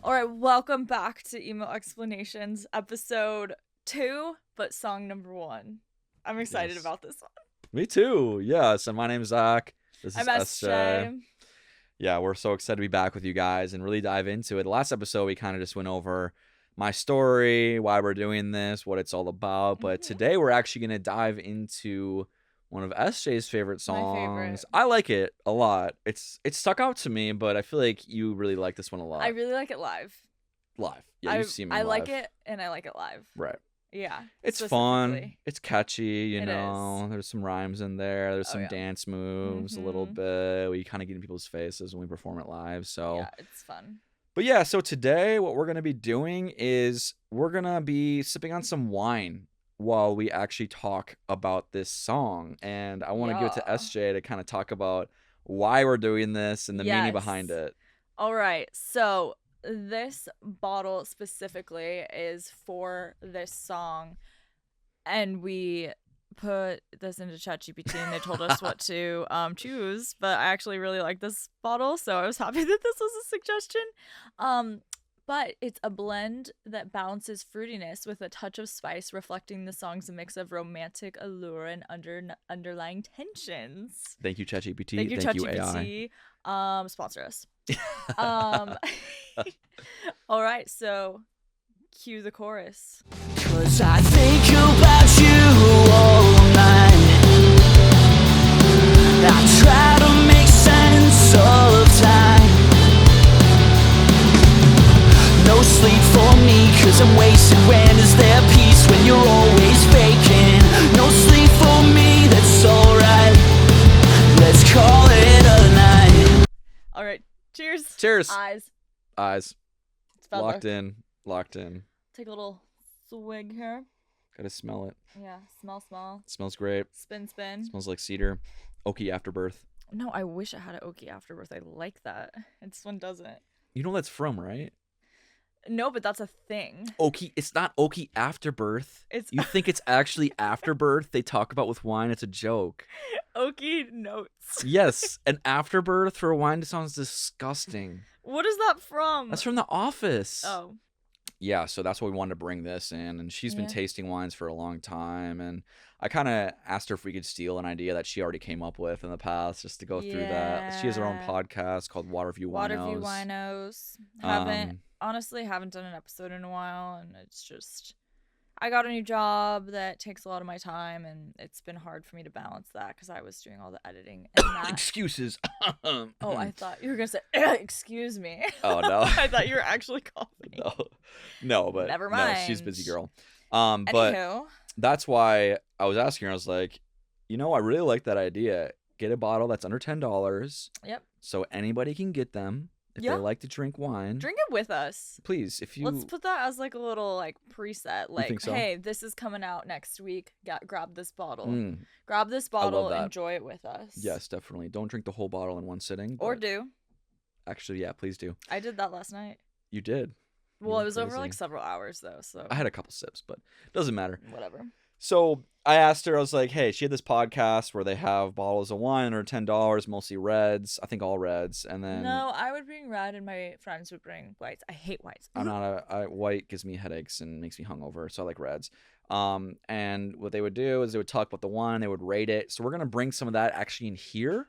All right, welcome back to Emo Explanations, episode 2, but song number 1. I'm excited about this one. Me too. Yeah. So my name's Zach. This is I'm SJ. SJ. Yeah, we're so excited to be back with you guys and really dive into it. The last episode, we kind of just went over my story, why we're doing this, what it's all about. But today, we're actually going to dive into one of SJ's favorite songs. My favorite. I like it a lot. It's stuck out to me, but I feel like you really like this one a lot. I really like it live. Live. Yeah, you've seen me live. I like it, and I like it live. Right. Yeah. It's fun. It's catchy, you know. There's some rhymes in there. There's some dance moves a little bit. We kind of get in people's faces when we perform it live. So yeah, it's fun. But yeah, so today what we're going to be doing is we're going to be sipping on some wine while we actually talk about this song. And I want to give it to SJ to kind of talk about why we're doing this and the meaning behind it. All right. So this bottle specifically is for this song, and we put this into ChatGPT and they told us what to choose, but I actually really like this bottle, so I was happy that this was a suggestion. But it's a blend that balances fruitiness with a touch of spice, reflecting the song's mix of romantic allure and underlying tensions. Thank you, ChatGPT. Thank you, ChatGPT. AI. Sponsor us. All right, so cue the chorus. 'Cause I think about you all night. I try to make sense of time. No sleep for me 'cause I'm wasted. When is there peace when you're always faking? No sleep for me, that's alright. Let's call it a night. All right, cheers. Cheers. Eyes. Locked in. Take a little swig here. Gotta smell it. Yeah, smell. It smells great. Spin. Smells like cedar. Oaky afterbirth. No, I wish I had an Oaky afterbirth. I like that. This one doesn't. You know that's from, right? No, but that's a thing. Oaky. It's not Oaky afterbirth. You think it's actually afterbirth they talk about with wine? It's a joke. Oaky notes. Yes, an afterbirth for a wine sounds disgusting. What is that from? That's from The Office. Oh. Yeah, so that's why we wanted to bring this in. And she's been tasting wines for a long time. And I kind of asked her if we could steal an idea that she already came up with in the past just to go through that. She has her own podcast called Waterview Winos. Honestly haven't done an episode in a while. And it's just, I got a new job that takes a lot of my time. And it's been hard for me to balance that because I was doing all the editing and that. Excuses. Oh, I thought you were going to say, excuse me. Oh, no. I thought you were actually coughing. No, but never mind. No, she's a busy girl. Anywho. But that's why I was asking her. I was like, I really like that idea. Get a bottle that's under $10. Yep. So anybody can get them if they like to drink wine. Drink it with us. Please, if you... Let's put that as like a little preset. Like, think so? Hey, this is coming out next week. Grab this bottle. Grab this bottle. Enjoy it with us. Yes, definitely. Don't drink the whole bottle in one sitting. Or do. Actually, yeah, please do. I did that last night. You did. Well, it was over several hours though, so. I had a couple sips, but it doesn't matter. Whatever. So I asked her, I was like, hey, she had this podcast where they have bottles of wine under $10, mostly reds. I think all reds. And then... No, I would bring red and my friends would bring whites. I hate whites. I'm not white gives me headaches and makes me hungover, so I like reds. And what they would do is they would talk about the wine, they would rate it. So we're going to bring some of that actually in here.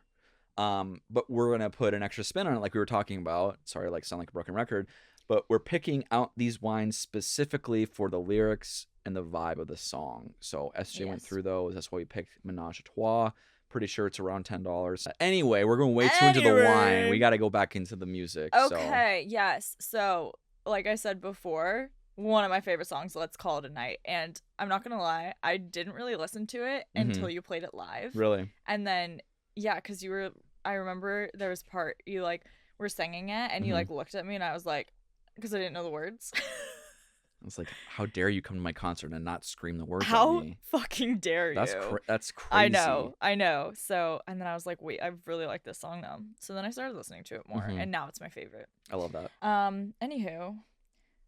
But we're going to put an extra spin on it like we were talking about. Sorry, sound like a broken record. But we're picking out these wines specifically for the lyrics and the vibe of the song. So SJ went through those. That's why we picked Ménage, Trois. Pretty sure it's around $10. Anyway, we're going way too into the wine. We got to go back into the music. Okay, yes. So, like I said before, one of my favorite songs, Let's Call It a Night. And I'm not going to lie, I didn't really listen to it until you played it live. Really? And then, because I remember there was part you were singing it and you looked at me and I was like, because I didn't know the words. I was like, how dare you come to my concert and not scream the words at me? How fucking dare you? That's crazy. I know. So, and then I was like, wait, I really like this song now. So then I started listening to it more, and now it's my favorite. I love that. Anywho,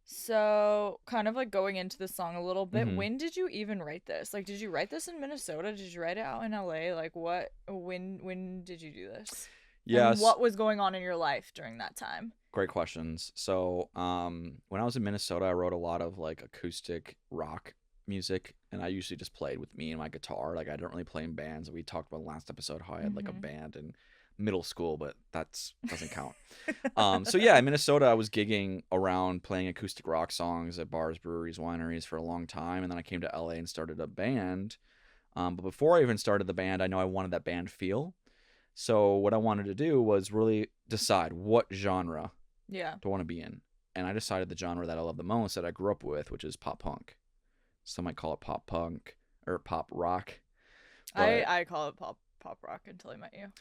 so kind of going into the song a little bit, when did you even write this? Did you write this in Minnesota? Did you write it out in LA? When did you do this? Yes. And what was going on in your life during that time? Great questions. So, when I was in Minnesota, I wrote a lot of like acoustic rock music, and I usually just played with me and my guitar. Like, I don't really play in bands. We talked about last episode how I had like a Mhm. band in middle school, but that's doesn't count. So yeah, in Minnesota, I was gigging around playing acoustic rock songs at bars, breweries, wineries for a long time, and then I came to LA and started a band. But before I even started the band, I know I wanted that band feel. So what I wanted to do was really decide what genre Yeah. do I want to be in, and I decided the genre that I love the most that I grew up with, which is pop punk. Some might call it pop punk or pop rock, but I call it pop rock until I met you.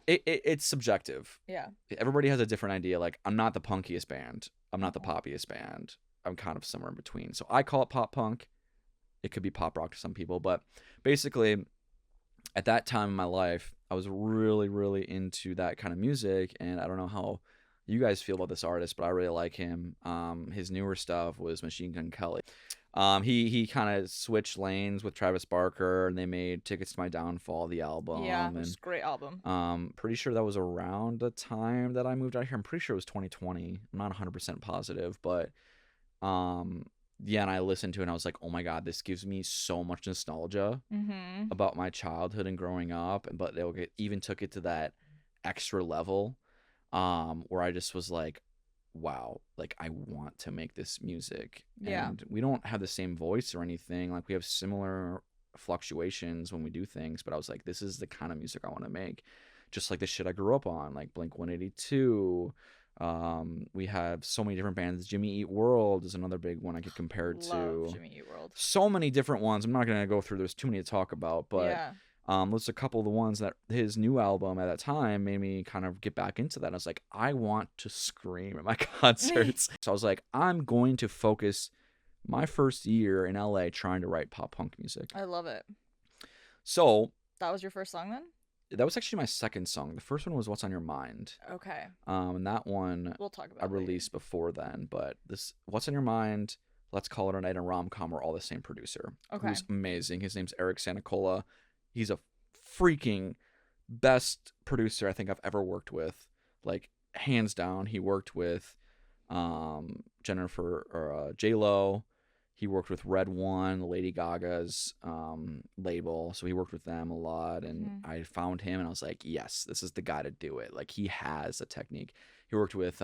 it's subjective. Yeah. Everybody has a different idea. Like, I'm not the punkiest band. I'm not the Mhm. poppiest band. I'm kind of somewhere in between. So I call it pop punk. It could be pop rock to some people, but basically, at that time in my life, I was really, really into that kind of music, and I don't know how you guys feel about this artist, but I really like him. His newer stuff was Machine Gun Kelly. He kind of switched lanes with Travis Barker, and they made Tickets to My Downfall, the album, Yeah, which is and a great album. pretty sure that was around the time that I moved out here. I'm pretty sure it was 2020. I'm not 100% positive, but um, yeah, and I listened to it and I was like, oh my God, this gives me so much nostalgia Mm-hmm. about my childhood and growing up. But even took it to that extra level, where I just was like, wow, like I want to make this music. Yeah. And we don't have the same voice or anything. Like, we have similar fluctuations when we do things, but I was like, this is the kind of music I want to make. Just like the shit I grew up on, like Blink 182. We have so many different bands. Jimmy Eat World is another big one I get compared Love to. Jimmy Eat World. So many different ones. I'm not gonna go through. There's too many to talk about, but Yeah. there's a couple of the ones that his new album at that time made me kind of get back into that. I was like, I want to scream at my concerts. So I was like, I'm going to focus my first year in LA trying to write pop punk music. I love it. So That was your first song then? that was actually my second song. The first one was What's on Your Mind. Okay. And that one We'll talk about I it later. released before then, but this What's on Your Mind, Let's Call It a Night, and Rom-Com are all the same producer. Okay. Who's amazing. His name's Eric Santacola. He's a freaking best producer I think I've ever worked with. Like, hands down. He worked with Jennifer or J-Lo. He worked with Red One, Lady Gaga's label. So he worked with them a lot. And I found him and I was like, yes, this is the guy to do it. Like, he has a technique. He worked with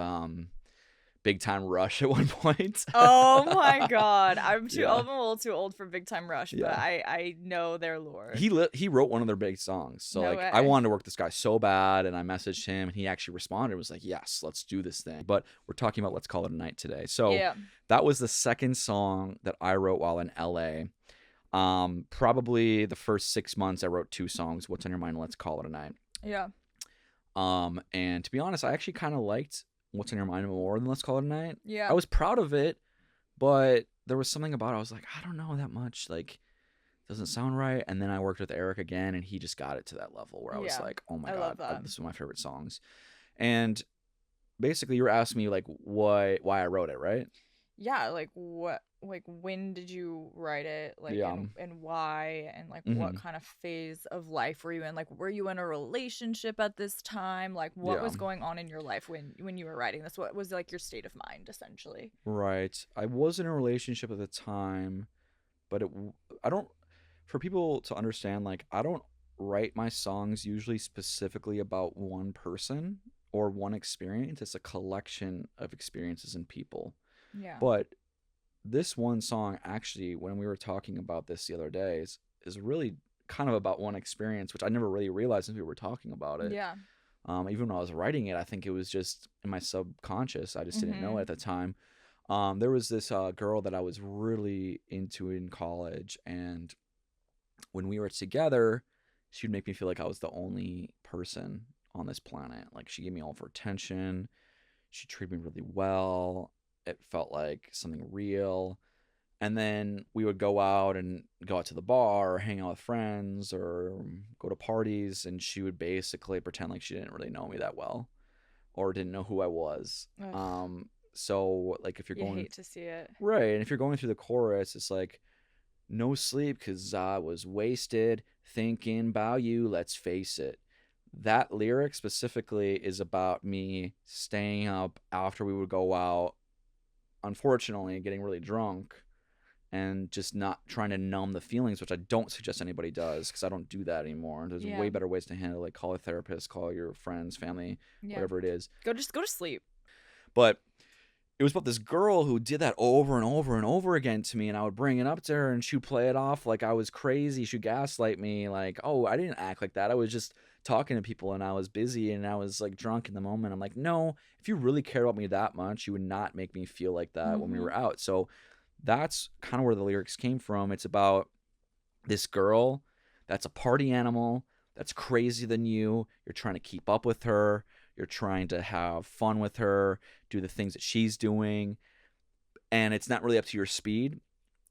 Big Time Rush at one point. Oh my God. I'm Yeah. a little too old for Big Time Rush, but Yeah. I know their lore. He wrote one of their big songs. So No like, way. I wanted to work this guy so bad, and I messaged him and he actually responded and was like, yes, let's do this thing. But we're talking about Let's Call It a Night today. So Yeah. that was the second song that I wrote while in LA. Probably the first 6 months I wrote 2 songs, What's on Your Mind and Let's Call It a Night. Yeah. And to be honest, I actually kind of liked What's on Your Mind more than Let's Call It a Night. Yeah. I was proud of it, but there was something about it I was like, I don't know that much. Like, doesn't sound right. And then I worked with Eric again, and he just got it to that level where I was Yeah. like, oh my I God, love that. this is one of my favorite songs. And basically, you were asking me like why I wrote it, right? Yeah, like when did you write it? Like Yeah. and why, and like what Mhm. kind of phase of life were you in? Like, were you in a relationship at this time? Like, what Yeah. was going on in your life when you were writing this? What was like your state of mind essentially? Right. I was in a relationship at the time, but I don't, for people to understand, like, I don't write my songs usually specifically about one person or one experience. It's a collection of experiences and people. Yeah. But this one song, actually, when we were talking about this the other day, is really kind of about one experience, which I never really realized until we were talking about it. Yeah. Even when I was writing it, I think it was just in my subconscious. I just didn't know Mhm. it at the time. There was this girl that I was really into in college, and when we were together, she would make me feel like I was the only person on this planet. Like, she gave me all of her attention. She treated me really well. It felt like something real. And then we would go out to the bar or hang out with friends or go to parties, and she would basically pretend like she didn't really know me that well or didn't know who I was. Ugh. So like, if you're You going hate to see it. right, and if you're going through the chorus, it's like, no sleep 'cause I was wasted thinking about you, let's face it. that lyric specifically is about me staying up after we would go out, unfortunately getting really drunk, and just not trying to numb the feelings, which I don't suggest anybody does, because I don't do that anymore. There's way better ways to handle it. Call a therapist, call your friends, family, whatever it is. Go to sleep. But it was about this girl who did that over and over and over again to me, and I would bring it up to her, and she'd play it off like I was crazy. She'd gaslight me like, oh, I didn't act like that. I was just talking to people, and I was busy, and I was like drunk in the moment. I'm like, no, if you really cared about me that much, you would not make me feel like that when we were out. So that's kind of where the lyrics came from. It's about this girl that's a party animal, that's crazier than you. You're trying to keep up with her. You're trying to have fun with her, do the things that she's doing, and it's not really up to your speed.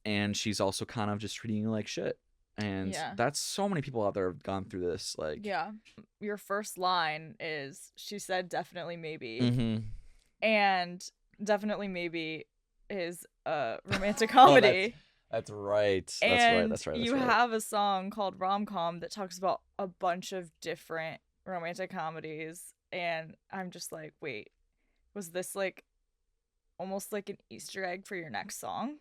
And she's also kind of just treating you like shit. And that's so many people out there have gone through this. Like, your first line is, she said definitely maybe. Mm-hmm. And definitely maybe is a romantic comedy. That's right. That's right. You have a song called Rom-Com that talks about a bunch of different romantic comedies. And I'm just like, wait, was this like almost like an Easter egg for your next song?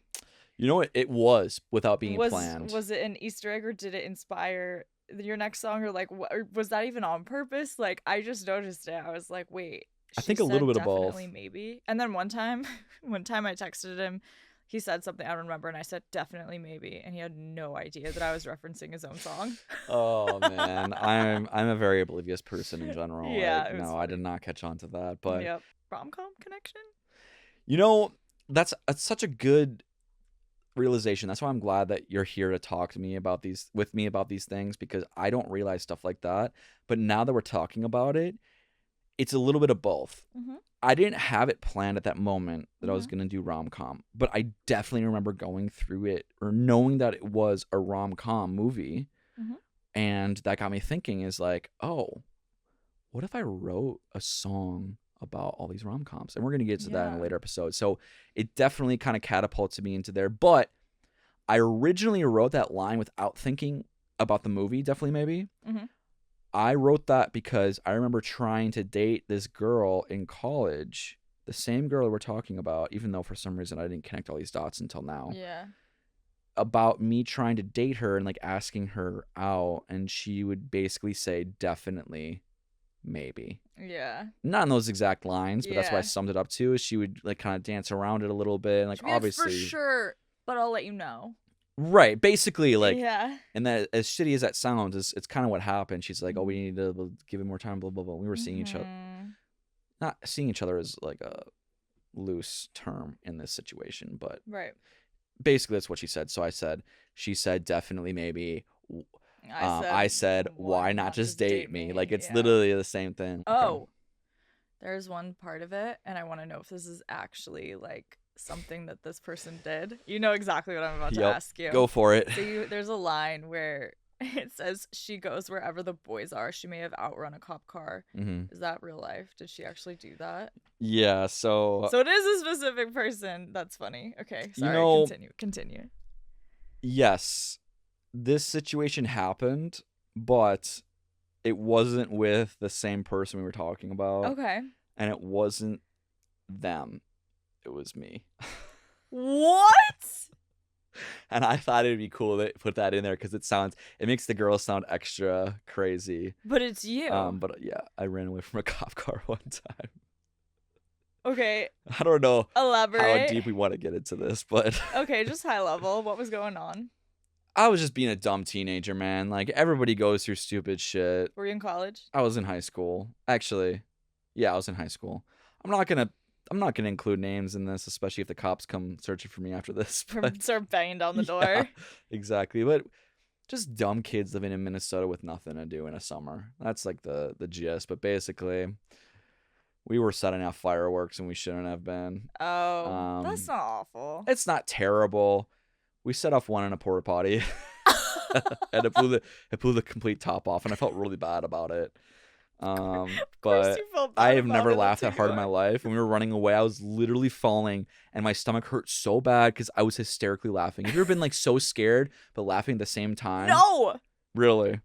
You know what? It was, without being planned. Was it an Easter egg, or did it inspire your next song? Or like, what, or was that even on purpose? Like, I just noticed it. I was like, wait. I think a little bit of both. Definitely maybe. And then one time I texted him, he said something I don't remember, and I said definitely maybe, and he had no idea that I was referencing his own song. Oh man, I'm a very oblivious person in general. Yeah, like, no, funny. I did not catch on to that. But rom-com connection. You know, that's such a good realization. That's why I'm glad that you're here to talk to me about these things, because I don't realize stuff like that. But now that we're talking about it, it's a little bit of both. Mm-hmm. I didn't have it planned at that moment that I was going to do rom-com, but I definitely remember going through it or knowing that it was a rom-com movie. Mm-hmm. And that got me thinking, is like, oh, what if I wrote a song about all these rom-coms? And we're going to get to that in a later episode. So it definitely kind of catapulted me into there. But I originally wrote that line without thinking about the movie, definitely maybe. Mm-hmm. I wrote that because I remember trying to date this girl in college, the same girl we're talking about, even though for some reason I didn't connect all these dots until now. Yeah. About me trying to date her and like asking her out, and she would basically say definitely maybe. Yeah. Not in those exact lines, but that's what I summed it up to. Is she would like kind of dance around it a little bit, and like obviously for sure, but I'll let you know. Right, basically, like, yeah. And that, as shitty as that sounds, it's kind of what happened. She's like, oh, we need to give him more time, blah, blah, blah. We were seeing each other. Not seeing each other is like a loose term in this situation, but basically that's what she said. So she said, definitely maybe. I said, why not just date me? Like, it's literally the same thing. Oh, okay. There's one part of it, and I want to know if this is actually, like, something that this person did. You know exactly what I'm about to ask you. Go for it. So there's a line where it says, she goes wherever the boys are. She may have outrun a cop car. Mm-hmm. Is that real life? Did she actually do that? Yeah, so it is a specific person. That's funny. Okay, sorry, continue. Yes, this situation happened, but it wasn't with the same person we were talking about. Okay. And it wasn't them. It was me. What? And I thought it'd be cool to put that in there because it makes the girl sound extra crazy. But it's you. But yeah, I ran away from a cop car one time. Okay. I don't know Elaborate. how deep we want to get into this, but okay, just high level. What was going on? I was just being a dumb teenager, man. Like, everybody goes through stupid shit. Were you in college? I was in high school. Actually, yeah, I was in high school. I'm not gonna include names in this, especially if the cops come searching for me after this. Start banging down the door. Yeah, exactly. But just dumb kids living in Minnesota with nothing to do in a summer. That's like the gist. But basically, we were setting off fireworks and we shouldn't have been. Oh, that's not awful. It's not terrible. We set off one in a porta potty, and it blew the complete top off, and I felt really bad about it. But I have never laughed that hard in my life. When we were running away, I was literally falling, and my stomach hurt so bad because I was hysterically laughing. Have you ever been like so scared but laughing at the same time? No. Really?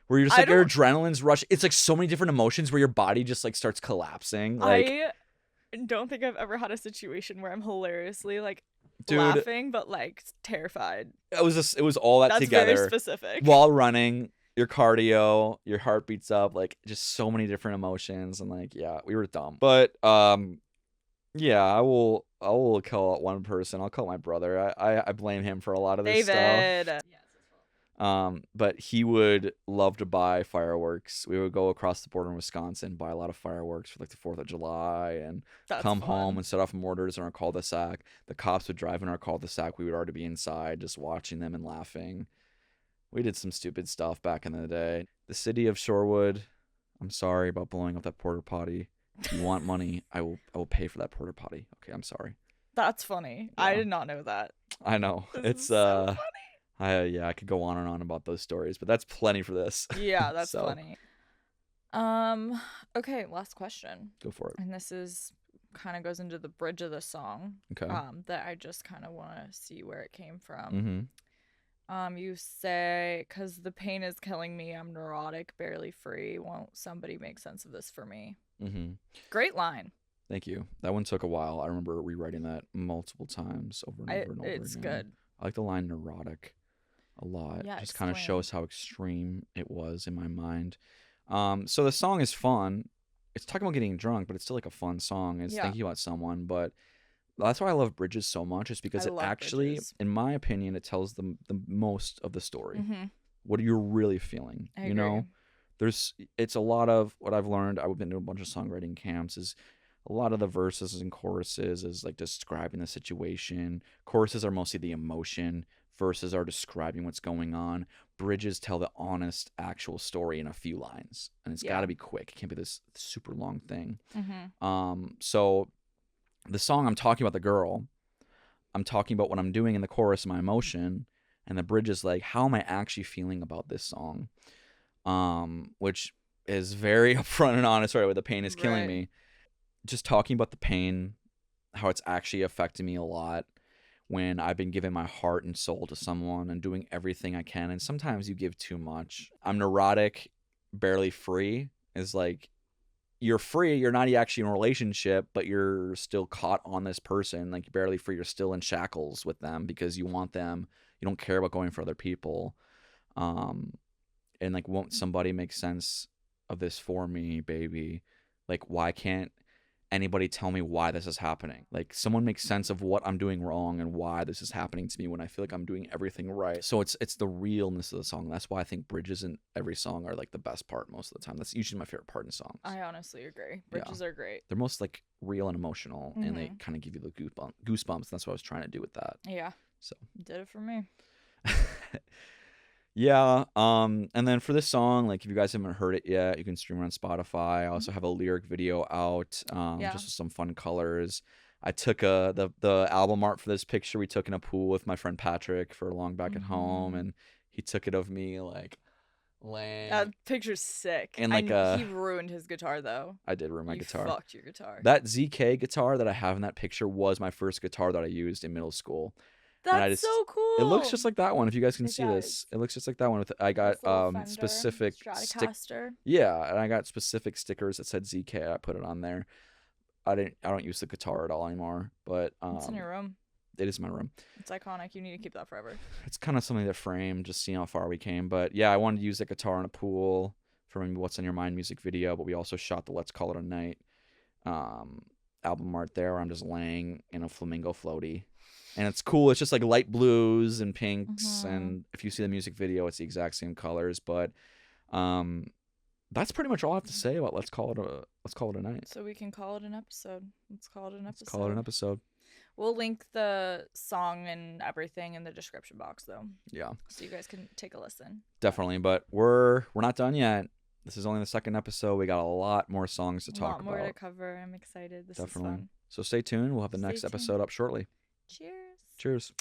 where you're just I like your don't- adrenaline's rush. It's like so many different emotions where your body just like starts collapsing. Like, I don't think I've ever had a situation where I'm hilariously like dude, laughing, but like terrified. it was all that That's together very specific. while running. Your cardio, your heart beats up, like just so many different emotions, and like yeah, we were dumb. But yeah, I will call out one person. I'll call my brother. I blame him for a lot of this stuff. David. But he would love to buy fireworks. We would go across the border in Wisconsin, buy a lot of fireworks for like the 4th of July, and That's come fun. home and set off mortars in our cul-de-sac. The cops would drive in our cul-de-sac. We would already be inside just watching them and laughing. We did some stupid stuff back in the day. The city of Shorewood, I'm sorry about blowing up that porta potty. If you want money, I will pay for that porta potty. Okay, I'm sorry. That's funny. I Yeah. did not know that. I know. This It's is so funny. I could go on and on about those stories, but that's plenty for this. Yeah, that's So. funny. Okay, last question. Go for it. And this is kind of goes into the bridge of the song. Okay. That I just kind of want to see where it came from. Mm-hmm. You say, "'Cause the pain is killing me, I'm neurotic, barely free. Won't somebody make sense of this for me?" Mm-hmm. Great line. Thank you. That one took a while. I remember rewriting that multiple times over and over and over It's again. good. I like the line neurotic a lot. Yeah, It just kind of explain. shows how extreme it was in my mind. So the song is fun. It's talking about getting drunk, but it's still like a fun song. It's Yeah. thinking about someone, but that's why I love Bridges so much. Is because I it love actually, Bridges. in my opinion, it tells the most of the story. Mm-hmm. What you're really feeling. I you agree. know, it's a lot of what I've learned. I've been to a bunch of songwriting camps. Is a lot of the verses and choruses is like describing the situation. Choruses are mostly the emotion. Verses are describing what's going on. Bridges tell the honest, actual story in a few lines, and it's Yeah. got to be quick. It can't be this super long thing. Mm-hmm. So the song, I'm talking about the girl. I'm talking about what I'm doing in the chorus, my emotion, and the bridge is like, how am I actually feeling about this song? Which is very upfront and honest, right? Where the pain is killing Right. me. Just talking about the pain, how it's actually affecting me a lot when I've been giving my heart and soul to someone and doing everything I can. And sometimes you give too much. I'm neurotic, barely free is like, you're free, you're not actually in a relationship, but you're still caught on this person. Like, you're barely free, you're still in shackles with them because you want them. You don't care about going for other people. And like, won't somebody make sense of this for me, baby? Like, why can't anybody tell me why this is happening? Like, someone makes sense of what I'm doing wrong and why this is happening to me when I feel like I'm doing everything right. So it's the realness of the song. That's why I think bridges in every song are like the best part most of the time. That's usually my favorite part in songs. I honestly agree. Bridges are great. They're most like real and emotional, and they Mhm. kind of give you the goosebumps. That's what I was trying to do with that. Yeah. So Did it for me. yeah. And then for this song, like, if you guys haven't heard it yet, you can stream it on Spotify. I also have a lyric video out, Yeah. just with some fun colors. I took the album art for this picture we took in a pool with my friend Patrick for long back at home, Mhm. and he took it of me like laying. That picture's sick. And, like, he ruined his guitar though. I did ruin my You guitar. fucked your guitar. That ZK guitar that I have in that picture was my first guitar that I used in middle school. and I That's just- so cool. It looks just like that one. If you guys can It see this, does. it looks just like that one. I got This little Fender specific Stratocaster. Yeah, and I got specific stickers that said ZK. I put it on there. I don't use the guitar at all anymore, but It's in your room. it is in my room. It's iconic. You need to keep that forever. It's kind of something to frame, just seeing how far we came. But yeah, I wanted to use that guitar in a pool for maybe What's on Your Mind music video, but we also shot the Let's Call It a Night album art there, where I'm just laying in a flamingo floaty. And it's cool. It's just like light blues and pinks, Mhm. and if you see the music video, it's the exact same colors. But that's pretty much all I have to say about Let's Call It a Night. So we can call it an episode. Let's call it an episode. Let's call it an episode. We'll link the song and everything in the description box though, Yeah, so you guys can take a listen. definitely. But we're not done yet. This is only the second episode. We got a lot more songs to A talk lot more to about. cover. I'm excited. This Definitely. is fun. So stay tuned. We'll have the Stay next tuned. episode up shortly. Cheers. Cheers.